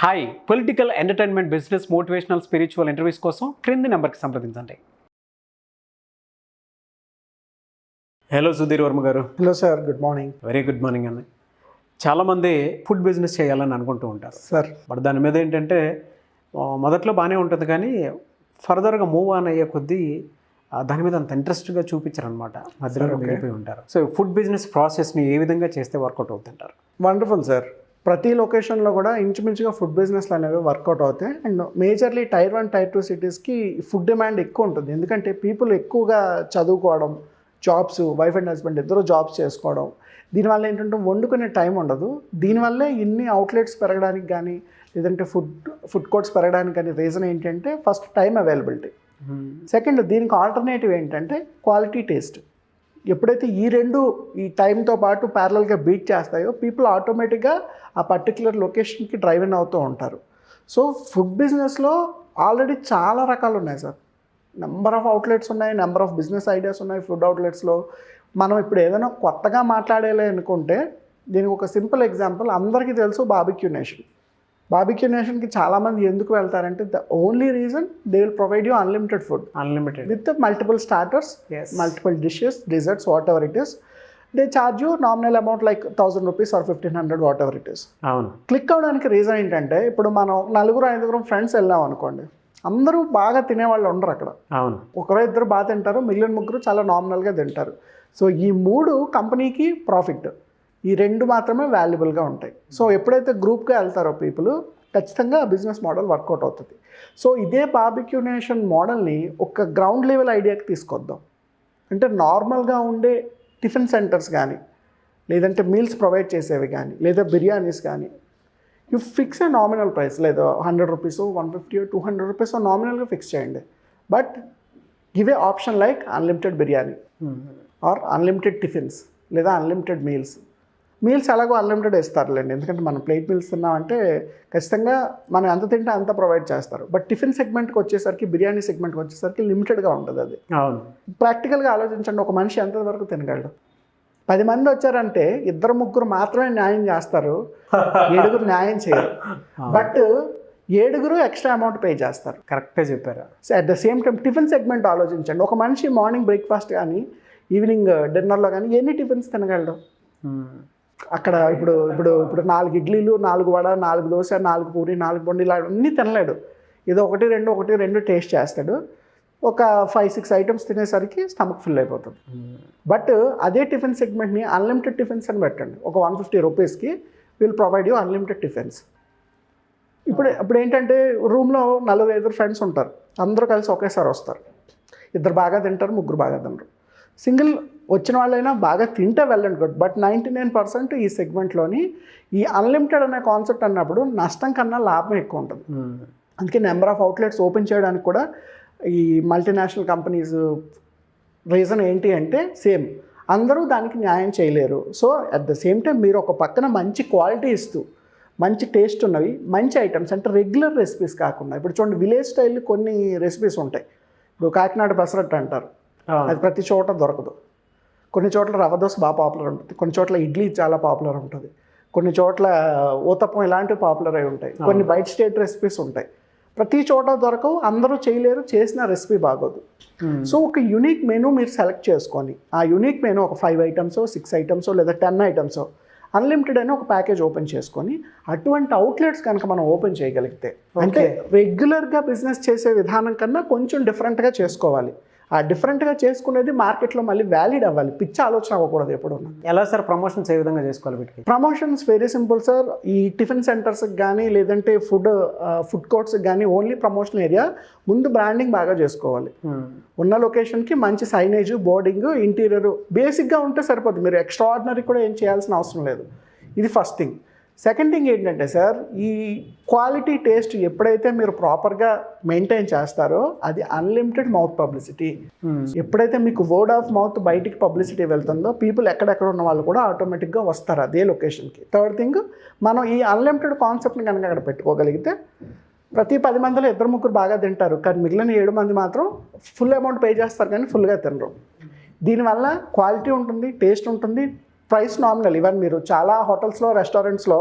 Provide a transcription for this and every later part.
Hi political entertainment business motivational spiritual interviews కోసం క్రింది నెంబర్కి సంప్రదించండి. హలో సుధీర్ వర్మ గారు. Hello sir, good morning. Very good morning అండి. చాలామంది ఫుడ్ బిజినెస్ చేయాలని అనుకుంటూ ఉంటారు సార్. బట్ దాని మీద ఏంటంటే మొదట్లో బాగానే ఉంటుంది కానీ ఫర్దర్గా మూవ్ ఆన్ అయ్యే కొద్దీ దాని మీద అంత ఇంట్రెస్ట్గా చూపించారనమాట, మధ్యలో మిగిలిపోయి ఉంటారు. సో ఫుడ్ బిజినెస్ ప్రాసెస్ని ఏ విధంగా చేస్తే వర్కౌట్ అవుతుంటారు? Wonderful sir. ప్రతి లొకేషన్లో కూడా ఇంచుమించుగా ఫుడ్ బిజినెస్లు అనేవి వర్కౌట్ అవుతాయి. అండ్ మేజర్లీ టైర్ 1, టైర్ 2 సిటీస్కి ఫుడ్ డిమాండ్ ఎక్కువ ఉంటుంది. ఎందుకంటే పీపుల్ ఎక్కువగా చదువుకోవడం, జాబ్స్, వైఫ్ అండ్ హస్బెండ్ ఇద్దరు జాబ్స్ చేసుకోవడం, దీనివల్ల ఏంటంటే వండుకునే టైం ఉండదు. దీనివల్లే ఇన్ని అవుట్లెట్స్ పెరగడానికి కానీ లేదంటే ఫుడ్ కోర్ట్స్ పెరగడానికి కానీ రీజన్ ఏంటంటే ఫస్ట్ టైం అవైలబిలిటీ, సెకండ్ దీనికి ఆల్టర్నేటివ్ ఏంటంటే క్వాలిటీ, టేస్ట్. ఎప్పుడైతే ఈ టైంతో పాటు ప్యారలల్గా బీట్ చేస్తాయో పీపుల్ ఆటోమేటిక్గా ఆ పర్టికులర్ లొకేషన్కి డ్రైవ్ ఇన్ అవుతూ ఉంటారు. సో ఫుడ్ బిజినెస్లో ఆల్రెడీ చాలా రకాలు ఉన్నాయి సార్. నెంబర్ ఆఫ్ అవుట్లెట్స్ ఉన్నాయి, నెంబర్ ఆఫ్ బిజినెస్ ఐడియాస్ ఉన్నాయి ఫుడ్ అవుట్లెట్స్లో. మనం ఇప్పుడు ఏదైనా కొత్తగా మాట్లాడేలా అనుకుంటే దీనికి ఒక సింపుల్ ఎగ్జాంపుల్ అందరికీ తెలుసు, బార్బిక్యూ నేషన్. బార్బిక్యూ నేషన్కి చాలామంది ఎందుకు వెళ్తారంటే the only reason they will provide you unlimited food, unlimited with multiple starters, multiple dishes, desserts, whatever it is. They charge you nominal amount like 1000 rupees or 1500, whatever it is. అవును. Click అవ్వడానికి reason ఏంటంటే ఇప్పుడు మనం 4-5 friends వెళ్ళాం అనుకోండి, అందరూ బాగా తినేవాళ్ళు ఉండరు అక్కడ. అవును. ఒకరో ఇద్దరు బాగా తింటారు, మిగిలిన ముగ్గురు చాలా నామినల్గా తింటారు. సో ఈ 3 కంపెనీకి ప్రాఫిట్, ఈ 2 మాత్రమే వాల్యుబుల్గా ఉంటాయి. సో ఎప్పుడైతే గ్రూప్గా వెళ్తారో పీపుల్, ఖచ్చితంగా బిజినెస్ మోడల్ వర్కౌట్ అవుతుంది. సో ఇదే బార్బిక్యూ నేషన్ మోడల్ని ఒక గ్రౌండ్ లెవెల్ ఐడియాకి తీసుకొద్దాం. అంటే నార్మల్గా ఉండే టిఫిన్ సెంటర్స్ కానీ లేదంటే మీల్స్ ప్రొవైడ్ చేసేవి కానీ లేదా బిర్యానీస్ కానీ, you fix a nominal price, లేదా 100 రూపీస్, 150, 200 రూపీస్ నామినల్గా ఫిక్స్ చేయండి. But give a option like unlimited biryani or unlimited tiffins లేదా అన్లిమిటెడ్ మీల్స్ ఎలాగో అన్లిమిటెడ్ ఇస్తారులేండి, ఎందుకంటే మనం ప్లేట్ మీల్స్ తిన్నామంటే ఖచ్చితంగా మనం ఎంత తింటే అంత ప్రొవైడ్ చేస్తారు. బట్ టిఫిన్ సెగ్మెంట్కి వచ్చేసరికి, బిర్యానీ సెగ్మెంట్కి వచ్చేసరికి లిమిటెడ్గా ఉంటుంది అది. అవును. ప్రాక్టికల్గా ఆలోచించండి, ఒక మనిషి ఎంతవరకు తినగలడు? 10 మంది వచ్చారంటే 2-3 మాత్రమే న్యాయం చేస్తారు, 7 న్యాయం చేయరు. బట్ 7 ఎక్స్ట్రా అమౌంట్ పే చేస్తారు. కరెక్ట్గా చెప్పారు. So at the same time tiffin segment ఆలోచించండి. ఒక మనిషి మార్నింగ్ బ్రేక్ఫాస్ట్ కానీ ఈవినింగ్ డిన్నర్లో కానీ ఎన్ని టిఫిన్స్ తినగలడు? అక్కడ ఇప్పుడు 4 ఇడ్లీలు, 4 వడ, 4 దోశ, 4 పూరి, 4 బొండి ఇలా అన్నీ తినలేడు. ఏదో 1-2 టేస్ట్ చేస్తాడు. ఒక 5-6 ఐటమ్స్ తినేసరికి స్టమక్ ఫుల్ అయిపోతుంది. బట్ అదే టిఫిన్ సెగ్మెంట్ని అన్లిమిటెడ్ టిఫిన్స్ అని పెట్టండి. ఒక 150 రూపీస్కి will provide you unlimited tiffins. ఇప్పుడు ఏంటంటే రూమ్లో 4-5 ఫ్రెండ్స్ ఉంటారు, అందరూ కలిసి ఒకేసారి వస్తారు. 2 బాగా తింటారు, 3 బాగా తినరు. సింగిల్ వచ్చిన వాళ్ళైనా బాగా తింటే వెళ్ళండి గుడ్. బట్ 99% ఈ సెగ్మెంట్లోని ఈ అన్లిమిటెడ్ అనే కాన్సెప్ట్ అన్నప్పుడు నష్టం కన్నా లాభం ఎక్కువ ఉంటుంది. అందుకే నెంబర్ ఆఫ్ అవుట్లెట్స్ ఓపెన్ చేయడానికి కూడా ఈ మల్టీనేషనల్ కంపెనీస్ రీజన్ ఏంటి అంటే సేమ్, అందరూ దానికి న్యాయం చేయలేరు. So at the same time మీరు ఒక పక్కన మంచి క్వాలిటీ ఇస్తూ, మంచి టేస్ట్ ఉన్నవి, మంచి ఐటమ్స్ అంటే రెగ్యులర్ రెసిపీస్ కాకుండా, ఇప్పుడు చూడండి విలేజ్ స్టైల్ కొన్ని రెసిపీస్ ఉంటాయి. ఇప్పుడు కాకినాడ పెసరట్టు అంటారు, అది ప్రతి చోట దొరకదు. కొన్ని చోట్ల రవ్వ దోశ బాగా పాపులర్ ఉంటుంది, కొన్ని చోట్ల ఇడ్లీ చాలా పాపులర్ ఉంటుంది, కొన్ని చోట్ల ఊతప్పం ఇలాంటివి పాపులర్ అయి ఉంటాయి, కొన్ని బయట స్టేట్ రెసిపీస్ ఉంటాయి. ప్రతి చోట దొరకవు, అందరూ చేయలేరు, చేసిన రెసిపీ బాగోదు. సో ఒక యూనిక్ మెనూ మీరు సెలెక్ట్ చేసుకొని ఆ యూనిక్ మెనూ ఒక 5 ఐటమ్స్, 6 ఐటమ్స్ లేదా 10 ఐటమ్స్ అన్లిమిటెడ్ అని ఒక ప్యాకేజ్ ఓపెన్ చేసుకొని అటువంటి అవుట్లెట్స్ కనుక మనం ఓపెన్ చేయగలిగితే, అంటే రెగ్యులర్గా బిజినెస్ చేసే విధానం కన్నా కొంచెం డిఫరెంట్గా చేసుకోవాలి. ఆ డిఫరెంట్గా చేసుకునేది మార్కెట్లో మళ్ళీ వ్యాలిడ్ అవ్వాలి, పిచ్చి ఆలోచన అవ్వకూడదు ఎప్పుడు. ఎలా సార్ ప్రమోషన్స్ ఏ విధంగా చేసుకోవాలి వీటికి? Promotions very simple sir. ఈ టిఫిన్ సెంటర్స్కి కానీ లేదంటే ఫుడ్ కోర్ట్స్కి కానీ ఓన్లీ ప్రమోషనల్ ఏరియా. ముందు బ్రాండింగ్ బాగా చేసుకోవాలి. ఉన్న లొకేషన్కి మంచి సైనేజ్, బోర్డింగ్, ఇంటీరియర్ బేసిక్గా ఉంటే సరిపోతుంది. మీరు ఎక్స్ట్రాఆర్డినరీ కూడా ఏం చేయాల్సిన అవసరం లేదు. ఇది ఫస్ట్ థింగ్. సెకండ్ థింగ్ ఏంటంటే సార్, ఈ క్వాలిటీ టేస్ట్ ఎప్పుడైతే మీరు ప్రాపర్గా మెయింటైన్ చేస్తారో అది అన్లిమిటెడ్ మౌత్ పబ్లిసిటీ. ఎప్పుడైతే మీకు వర్డ్ ఆఫ్ మౌత్ బయటికి పబ్లిసిటీ వెళ్తుందో పీపుల్ ఎక్కడెక్కడ ఉన్న వాళ్ళు కూడా ఆటోమేటిక్గా వస్తారు అదే లొకేషన్కి. థర్డ్ థింగ్, మనం ఈ అన్లిమిటెడ్ కాన్సెప్ట్ని కనుక అక్కడ పెట్టుకోగలిగితే ప్రతి 10 మందిలో 2-3 బాగా తింటారు, కానీ మిగిలిన 7 మంది మాత్రం ఫుల్ అమౌంట్ పే చేస్తారు కానీ ఫుల్గా తినరు. దీనివల్ల క్వాలిటీ ఉంటుంది, టేస్ట్ ఉంటుంది, ప్రైస్ నామినల్. ఈవెన్ మీరు చాలా హోటల్స్లో, రెస్టారెంట్స్లో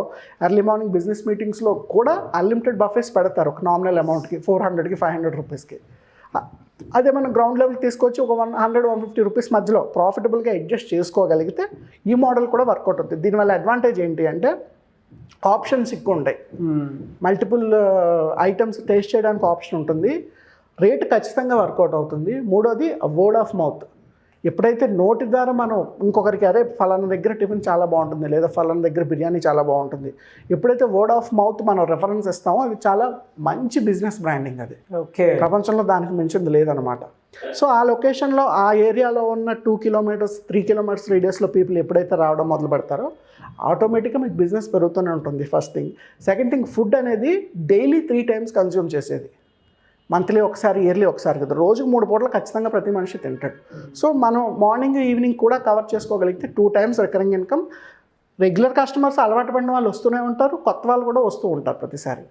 ఎర్లీ మార్నింగ్ బిజినెస్ మీటింగ్స్లో కూడా అన్లిమిటెడ్ బఫేస్ పెడతారు ఒక నామినల్ అమౌంట్కి, 400కి 500 రూపీస్కి. అదే మనం గ్రౌండ్ లెవెల్కి తీసుకొచ్చి ఒక 100-150 రూపీస్ మధ్యలో ప్రాఫిటబుల్గా అడ్జస్ట్ చేసుకోగలిగితే ఈ మోడల్ కూడా వర్కౌట్ అవుతుంది. దీనివల్ల అడ్వాంటేజ్ ఏంటి అంటే ఆప్షన్స్ ఎక్కువ ఉంటాయి, మల్టిపుల్ ఐటమ్స్ టేస్ట్ చేయడానికి ఆప్షన్ ఉంటుంది, రేట్ ఖచ్చితంగా వర్కౌట్ అవుతుంది. మూడోది వర్డ్ ఆఫ్ మౌత్. ఎప్పుడైతే నోటి ద్వారా మనం ఇంకొకరికి అరే ఫలానా దగ్గర టిఫిన్ చాలా బాగుంటుంది, లేదా ఫలానా దగ్గర బిర్యానీ చాలా బాగుంటుంది, ఎప్పుడైతే వర్డ్ ఆఫ్ మౌత్ మనం రెఫరెన్స్ ఇస్తామో అది చాలా మంచి బిజినెస్ బ్రాండింగ్. అది ఓకే, ప్రపంచంలో దానికి మించింది లేదనమాట. సో ఆ లొకేషన్లో ఆ ఏరియాలో ఉన్న 2 కిలోమీటర్స్ 3 కిలోమీటర్స్ రేడియస్లో పీపుల్ ఎప్పుడైతే రావడం మొదలు పెడతారో ఆటోమేటిక్గా మీకు బిజినెస్ పెరుగుతూనే ఉంటుంది. First thing. Second thing, food అనేది డైలీ 3 టైమ్స్ కన్జ్యూమ్ చేసేది, మంత్లీ ఒకసారి, ఇయర్లీ ఒకసారి కదా, రోజుకు 3 పూటలు ఖచ్చితంగా ప్రతి మనిషి తింటాడు. సో మనం మార్నింగ్ ఈవినింగ్ కూడా కవర్ చేసుకోగలిగితే 2 times recurring income. Regular customers, అలవాటు పడిన వాళ్ళు వస్తూనే ఉంటారు, కొత్త వాళ్ళు కూడా వస్తూ ఉంటారు ప్రతిసారి.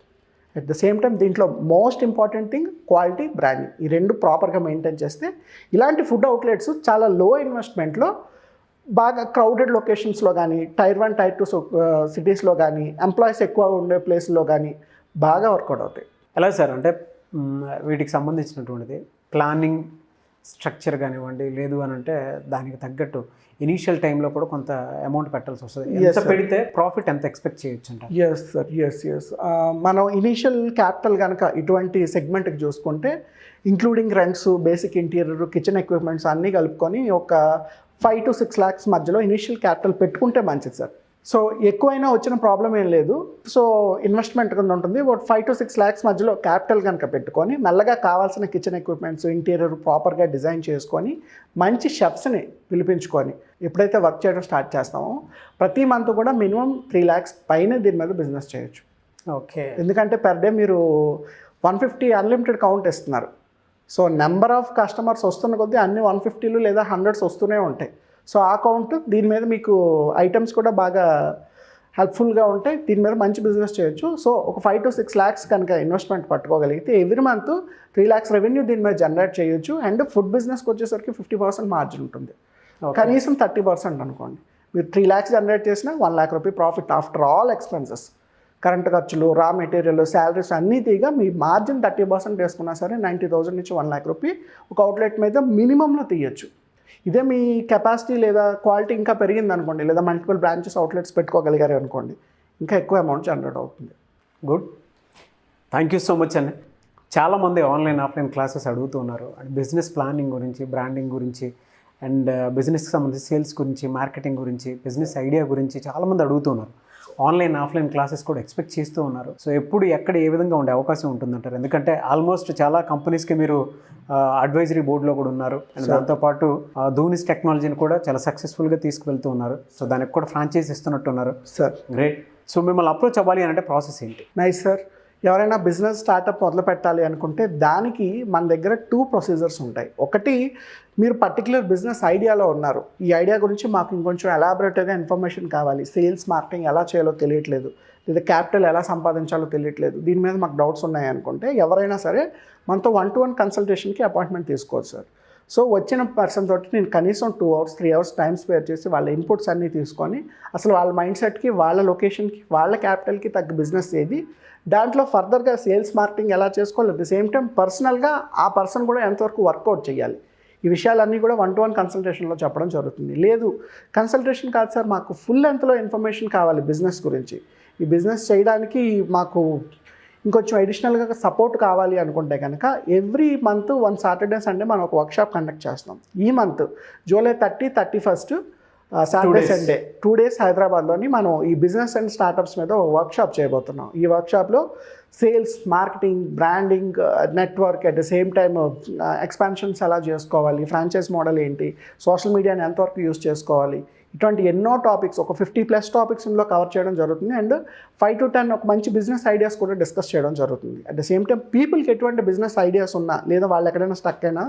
అట్ ద సేమ్ టైం దీంట్లో most important thing quality, branding. ఈ 2 ప్రాపర్గా మెయింటైన్ చేస్తే ఇలాంటి ఫుడ్ అవుట్లెట్స్ చాలా లో ఇన్వెస్ట్మెంట్లో బాగా క్రౌడెడ్ లొకేషన్స్లో కానీ, టైర్ 1 టైర్ 2 సిటీస్లో కానీ, ఎంప్లాయీస్ ఎక్కువ ఉండే ప్లేస్లో కానీ బాగా వర్కౌట్ అవుతాయి. ఎలా సార్ అంటే వీటికి సంబంధించినటువంటిది ప్లానింగ్ స్ట్రక్చర్ కానివ్వండి, లేదు అని అంటే దానికి తగ్గట్టు ఇనీషియల్ టైంలో కూడా కొంత అమౌంట్ పెట్టాల్సి వస్తుంది. ఎంత పెడితే ప్రాఫిట్ ఎంత ఎక్స్పెక్ట్ చేయొచ్చు అంట? Yes sir, yes. మనం ఇనీషియల్ క్యాపిటల్ కనుక ఇటువంటి సెగ్మెంట్కి చూసుకుంటే including rents, basic interior, kitchen equipments అన్నీ కలుపుకొని ఒక 5 to 6 lakhs మధ్యలో ఇనీషియల్ క్యాపిటల్ పెట్టుకుంటే మంచిది సార్. సో ఎక్కువైనా వచ్చిన ప్రాబ్లం ఏం లేదు. సో ఇన్వెస్ట్మెంట్ కింద ఉంటుంది. 5 to 6 lakhs మధ్యలో క్యాపిటల్ కనుక పెట్టుకొని మెల్లగా కావాల్సిన కిచెన్ ఎక్విప్మెంట్స్, ఇంటీరియర్ ప్రాపర్గా డిజైన్ చేసుకొని మంచి షెఫ్స్ని పిలిపించుకొని ఎప్పుడైతే వర్క్ చేయడం స్టార్ట్ చేస్తామో ప్రతి మంత్ కూడా మినిమం 3 lakhs పైన దీని మీద బిజినెస్ చేయొచ్చు. ఓకే, ఎందుకంటే పర్ డే మీరు 150 అన్లిమిటెడ్ కౌంట్ ఇస్తున్నారు. సో నెంబర్ ఆఫ్ కస్టమర్స్ వస్తున్న కొద్దీ అన్ని 150లు లేదా 100s వస్తూనే ఉంటాయి. సో ఆ కౌంట్ దీని మీద మీకు ఐటమ్స్ కూడా బాగా హెల్ప్ఫుల్గా ఉంటాయి. దీని మీద మంచి బిజినెస్ చేయొచ్చు. సో ఒక 5 to 6 lakhs కనుక ఇన్వెస్ట్మెంట్ పట్టుకోగలిగితే ఎవ్రీ మంత్ 3 lakhs రెవెన్యూ దీని మీద జనరేట్ చేయొచ్చు. అండ్ ఫుడ్ బిజినెస్కి వచ్చేసరికి 50% మార్జిన్ ఉంటుంది, కనీసం 30% అనుకోండి. మీరు 3 lakhs జనరేట్ చేసినా 1 lakh rupee profit after all expenses, current ఖర్చులు, రా మెటీరియల్, శాలరీస్ అన్నీ తీగా మీ మార్జిన్ 30% వేసుకున్నా సరే 90,000 నుంచి 1 lakh రూపీ ఒక అవుట్లెట్ మీద మినిమంలో తీయచ్చు. ఇదే మీ కెపాసిటీ లేదా క్వాలిటీ ఇంకా పెరిగింది అనుకోండి, లేదా మల్టిపుల్ బ్రాంచెస్ అవుట్లెట్స్ పెట్టుకోగలిగారు అనుకోండి, ఇంకా ఎక్కువ అమౌంట్ జనరేట్ అవుతుంది. Good, thank you so much అండి. చాలామంది ఆన్లైన్ ఆఫ్లైన్ క్లాసెస్ అడుగుతూ ఉన్నారు, అండ్ బిజినెస్ ప్లానింగ్ గురించి, బ్రాండింగ్ గురించి, అండ్ బిజినెస్కి సంబంధించి సేల్స్ గురించి, మార్కెటింగ్ గురించి, బిజినెస్ ఐడియా గురించి చాలామంది అడుగుతున్నారు. ఆన్లైన్ ఆఫ్లైన్ క్లాసెస్ కూడా ఎక్స్పెక్ట్ చేస్తూ ఉన్నారు. సో ఎప్పుడు ఎక్కడ ఏ విధంగా ఉండే అవకాశం ఉంటుందంటారు? ఎందుకంటే ఆల్మోస్ట్ చాలా కంపెనీస్కి మీరు అడ్వైజరీ బోర్డులో కూడా ఉన్నారు, అండ్ దాంతోపాటు ధూనిస్ టెక్నాలజీని కూడా చాలా సక్సెస్ఫుల్గా తీసుకువెళ్తూ ఉన్నారు. సో దానికి కూడా ఫ్రాంచైజ్ ఇస్తున్నట్టున్నారు సార్. గ్రేట్. సో మిమ్మల్ని అప్రోచ్ అవ్వాలి అంటే ప్రాసెస్ ఏంటి? Nice sir. ఎవరైనా బిజినెస్ స్టార్టప్ మొదలు పెట్టాలి అనుకుంటే దానికి మన దగ్గర 2 ప్రొసీజర్స్ ఉంటాయి. ఒకటి, మీరు పర్టికులర్ బిజినెస్ ఐడియాలో ఉన్నారు, ఈ ఐడియా గురించి మాకు ఇంకొంచెం ఎలాబొరేటివ్గా ఇన్ఫర్మేషన్ కావాలి, సేల్స్ మార్కెటింగ్ ఎలా చేయాలో తెలియట్లేదు, లేదా క్యాపిటల్ ఎలా సంపాదించాలో తెలియట్లేదు, దీని మీద మాకు డౌట్స్ ఉన్నాయి అనుకుంటే ఎవరైనా సరే మనతో 1-to-1 కన్సల్టేషన్కి అపాయింట్మెంట్ తీసుకోవచ్చు సార్. సో వచ్చిన పర్సన్ తోటి నేను కనీసం 2 hours 3 hours టైం స్పేర్ చేసి వాళ్ళ ఇన్పుట్స్ అన్నీ తీసుకొని అసలు వాళ్ళ మైండ్ సెట్కి, వాళ్ళ లొకేషన్కి, వాళ్ళ క్యాపిటల్కి తగ్గ బిజినెస్ ఏది, దాంట్లో ఫర్దర్గా సేల్స్ మార్కెటింగ్ ఎలా చేసుకోవాలి, అట్ ది సేమ్ టైం పర్సనల్గా ఆ పర్సన్ కూడా ఎంతవరకు వర్కౌట్ చేయాలి, ఈ విషయాలన్నీ కూడా 1-to-1 కన్సల్టేషన్లో చెప్పడం జరుగుతుంది. లేదు కన్సల్టేషన్ కాదు సార్, మాకు ఫుల్ లెంత్లో ఇన్ఫర్మేషన్ కావాలి బిజినెస్ గురించి, ఈ బిజినెస్ చేయడానికి మాకు ఇంకొంచెం అడిషనల్గా సపోర్ట్ కావాలి అనుకుంటే కనుక ఎవ్రీ మంత్ 1 Saturday Sunday మనం ఒక వర్క్షాప్ కండక్ట్ చేస్తాం. ఈ month July 30, 31st Saturday Sunday 2 days హైదరాబాద్లోని మనం ఈ బిజినెస్ అండ్ స్టార్టప్స్ మీద వర్క్షాప్ చేయబోతున్నాం. ఈ వర్క్షాప్లో sales, marketing, branding, network, at the same time expansions ఎలా చేసుకోవాలి, ఫ్రాంచైజ్ మోడల్ ఏంటి, సోషల్ మీడియాని ఎంతవరకు యూస్ చేసుకోవాలి, ఇటువంటి ఎన్నో టాపిక్స్, ఒక 50+ టాపిక్స్ ఇందులో కవర్ చేయడం జరుగుతుంది. అండ్ 5 to 10 ఒక మంచి బిజినెస్ ఐడియాస్ కూడా డిస్కస్ చేయడం జరుగుతుంది. అట్ ద సేమ్ టైం పీపుల్కి ఎటువంటి బిజినెస్ ఐడియాస్ ఉన్నా, లేదా వాళ్ళు ఎక్కడైనా స్టక్ అయినా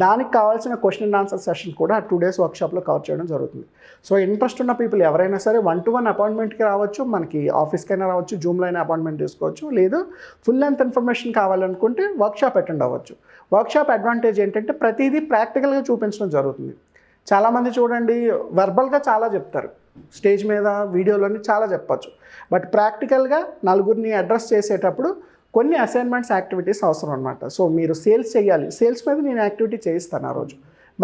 దానికి కావాల్సిన క్వశ్చన్ అండ్ ఆన్సర్ సెషన్ కూడా 2 days వర్క్షాప్లో కవర్ చేయడం జరుగుతుంది. సో ఇంట్రెస్ట్ ఉన్న పీపుల్ ఎవరైనా సరే 1-to-1 అపాయింట్మెంట్కి రావచ్చు, మనకి ఆఫీస్కైనా రావచ్చు, జూమ్లో అయినా అపాయింట్మెంట్ తీసుకోవచ్చు, లేదు ఫుల్ లెంత్ ఇన్ఫర్మేషన్ కావాలనుకుంటే వర్క్షాప్ అటెండ్ అవ్వచ్చు. వర్క్షాప్ అడ్వాంటేజ్ ఏంటంటే ప్రతిదీ ప్రాక్టికల్గా చూపించడం జరుగుతుంది. చాలామంది చూడండి వెర్బల్గా చాలా చెప్తారు, స్టేజ్ మీద వీడియోలోని చాలా చెప్పచ్చు. బట్ ప్రాక్టికల్గా నలుగురిని అడ్రస్ చేసేటప్పుడు కొన్ని అసైన్మెంట్స్ యాక్టివిటీస్ అవసరం అనమాట. సో మీరు సేల్స్ చేయాలి, సేల్స్ మీద నేను యాక్టివిటీ చేయిస్తాను ఆ రోజు.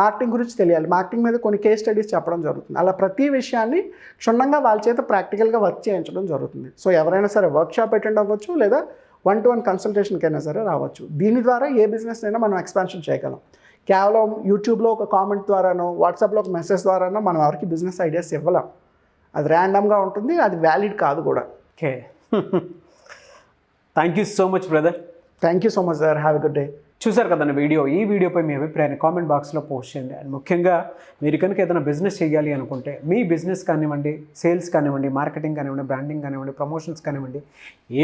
మార్కెటింగ్ గురించి తెలియాలి, మార్కెటింగ్ మీద కొన్ని కేస్ స్టడీస్ చెప్పడం జరుగుతుంది. అలా ప్రతి విషయాన్ని క్షుణ్ణంగా వాళ్ళ చేత ప్రాక్టికల్గా వర్క్ చేయించడం జరుగుతుంది. సో ఎవరైనా సరే వర్క్షాప్ అటెండ్ అవ్వచ్చు, లేదా 1-to-1 కన్సల్టేషన్కైనా సరే రావచ్చు. దీని ద్వారా ఏ బిజినెస్ అయినా మనం ఎక్స్పాన్షన్ చేయగలం. కేవలం యూట్యూబ్లో ఒక కామెంట్ ద్వారానో, వాట్సాప్లో ఒక మెసేజ్ ద్వారానో మనం ఎవరికి బిజినెస్ ఐడియాస్ ఇవ్వలేం. అది ర్యాండమ్గా ఉంటుంది, అది వ్యాలిడ్ కాదు కూడా. Okay, thank you so much brother. Thank you so much sir, have a good day. చూసారు కదండి వీడియో. ఈ వీడియోపై మీ అభిప్రాయాన్ని కామెంట్ బాక్స్లో పోస్ట్ చేయండి. అండ్ ముఖ్యంగా మీరు కనుక ఏదైనా బిజినెస్ చేయాలి అనుకుంటే, మీ బిజినెస్ కానివ్వండి, సేల్స్ కానివ్వండి, మార్కెటింగ్ కానివ్వండి, బ్రాండింగ్ కానివ్వండి, ప్రమోషన్స్ కానివ్వండి,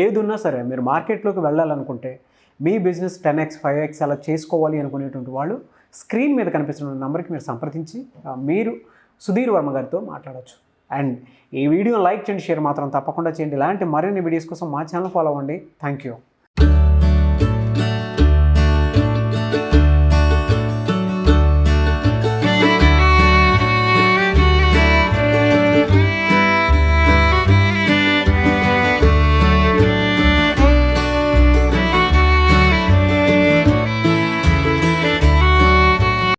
ఏది ఉన్నా సరే మీరు మార్కెట్లోకి వెళ్ళాలనుకుంటే, మీ బిజినెస్ 10x 5x అలా చేసుకోవాలి అనుకునేటువంటి వాళ్ళు స్క్రీన్ మీద కనిపిస్తున్న నెంబర్కి మీరు సంప్రదించి మీరు సుధీర్ వర్మ గారితో మాట్లాడవచ్చు. అండ్ ఈ వీడియోని లైక్ చేయండి, షేర్ మాత్రం తప్పకుండా చేయండి. ఇలాంటి మరిన్ని వీడియోస్ కోసం మా ఛానల్ ఫాలో అవ్వండి. Thank you.